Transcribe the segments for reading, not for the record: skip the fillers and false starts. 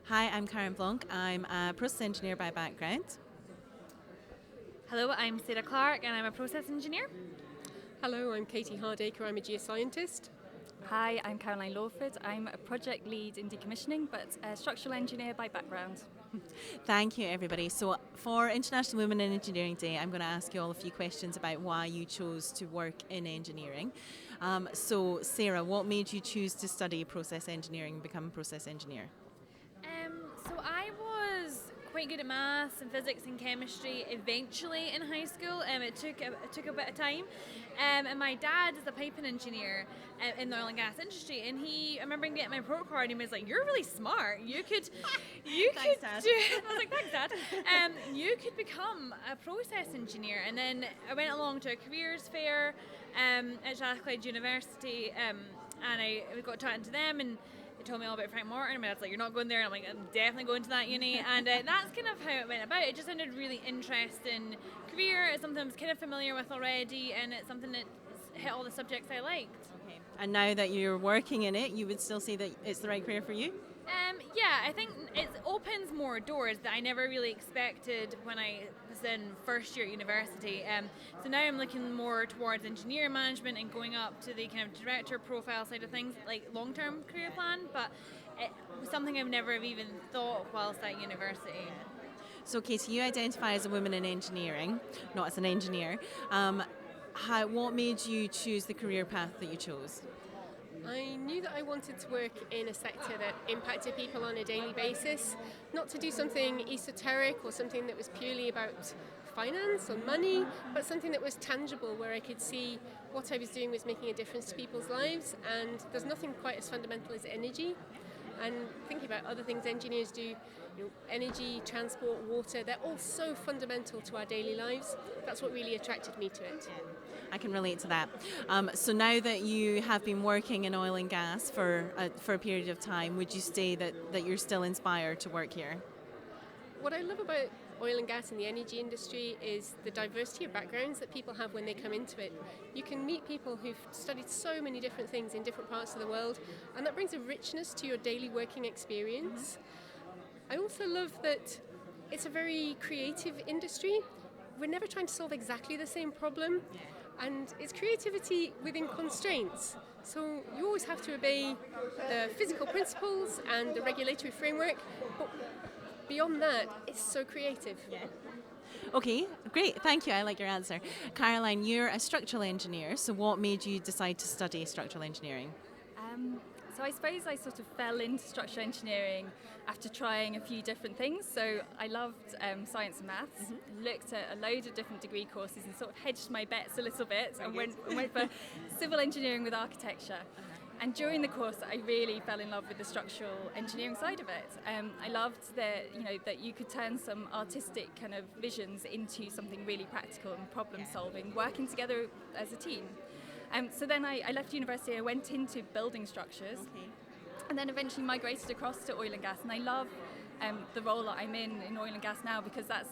Hi, I'm Karen Blanc. I'm a process engineer by background. Hello, I'm Sarah Clark and I'm a process engineer. Hello, I'm Katie Hardacre. I'm a geoscientist. Hi, I'm Caroline Lawford. I'm a project lead in decommissioning, but a structural engineer by background. Thank you, everybody. So, for International Women in Engineering Day, I'm going to ask you all a few questions about why you chose to work in engineering. So, Sarah, what made you choose to study process engineering and become a process engineer? So I was quite good at maths and physics and chemistry eventually in high school. It took a bit of time. And my dad is a piping engineer in the oil and gas industry. And I remember getting my report card and he was like, "You're really smart. You Thanks, could Dad." do." I was like, "Thanks, Dad." You could become a process engineer. And then I went along to a careers fair at Strathclyde University, and I got chatting to them and told me all about Frank Morton. My dad's like, "You're not going there." And I'm like, "I'm definitely going to that uni." And that's kind of how it went about. It just sounded really interesting career. It's something I was kind of familiar with already, and it's something that hit all the subjects I liked. Okay. And now that you're working in it, you would still say that it's the right career for you? Yeah, I think it opens more doors that I never really expected when I was in first year at university. So now I'm looking more towards engineering management and going up to the kind of director profile side of things, like long-term career plan. But it was something I've never even thought whilst at university. So, Katie, you identify as a woman in engineering, not as an engineer. What made you choose the career path that you chose? I knew that I wanted to work in a sector that impacted people on a daily basis, not to do something esoteric or something that was purely about finance or money, but something that was tangible where I could see what I was doing was making a difference to people's lives. And there's nothing quite as fundamental as energy. And thinking about other things engineers do, energy, transport, water, they're all so fundamental to our daily lives. That's what really attracted me to it. I can relate to that. So now that you have been working in oil and gas for a period of time, would you say that you're still inspired to work here? What I love about oil and gas and the energy industry is the diversity of backgrounds that people have when they come into it. You can meet people who've studied so many different things in different parts of the world, and that brings a richness to your daily working experience. I also love that it's a very creative industry. We're never trying to solve exactly the same problem, and it's creativity within constraints. So you always have to obey the physical principles and the regulatory framework, but beyond that, it's so creative. Okay, great. Thank you. I like your answer. Caroline, you're a structural engineer. So what made you decide to study structural engineering? So I suppose I sort of fell into structural engineering after trying a few different things. So I loved science and maths, looked at a load of different degree courses and sort of hedged my bets a little bit and went for civil engineering with architecture. And during the course, I really fell in love with the structural engineering side of it. I loved that you could turn some artistic kind of visions into something really practical and problem solving, working together as a team. So then I left university, I went into building structures, and then eventually migrated across to oil and gas. And I love the role that I'm in oil and gas now, because that's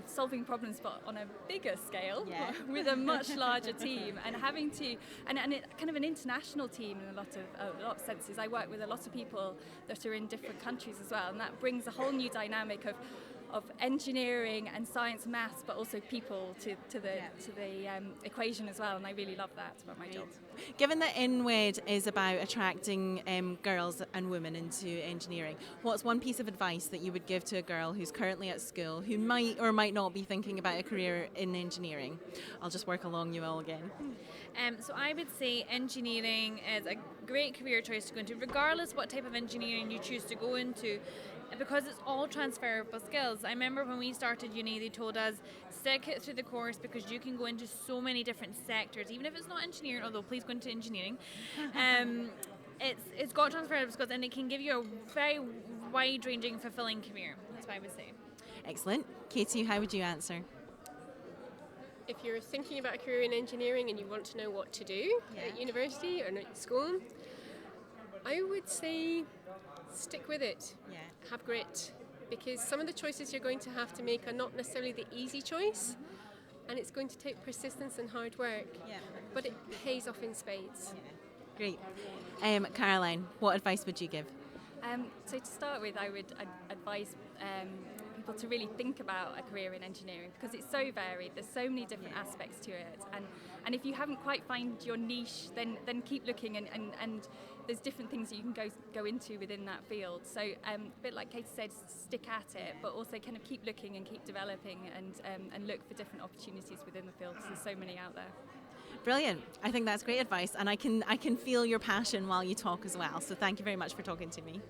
solving problems but on a bigger scale with a much larger team, and having to and it, kind of an international team in a lot of senses. I work with a lot of people that are in different countries as well, and that brings a whole new dynamic of engineering and science, maths, but also people to the equation as well. And I really love that about my job. Given that INWED is about attracting girls and women into engineering, what's one piece of advice that you would give to a girl who's currently at school who might or might not be thinking about a career in engineering? I'll just work along you all again. So I would say engineering is a great career choice to go into, regardless what type of engineering you choose to go into, because it's all transferable skills. I remember when we started uni, they told us, stick it through the course because you can go into so many different sectors, even if it's not engineering, although please go into engineering. It's got transferable skills, and it can give you a very wide-ranging, fulfilling career. That's what I would say. Excellent. Katie, how would you answer? If you're thinking about a career in engineering and you want to know what to do at university or at school, I would say stick with it. Have grit, because some of the choices you're going to have to make are not necessarily the easy choice, and it's going to take persistence and hard work, but it pays off in spades. Great. Caroline, what advice would you give? So to start with, I would advise people to really think about a career in engineering because it's so varied. There's so many different aspects to it, and if you haven't quite found your niche, then keep looking, and there's different things that you can go into within that field. So a bit like Katie said, stick at it, but also kind of keep looking and keep developing, and look for different opportunities within the field. 'Cause there's so many out there. Brilliant. I think that's great advice, and I can feel your passion while you talk as well. So thank you very much for talking to me.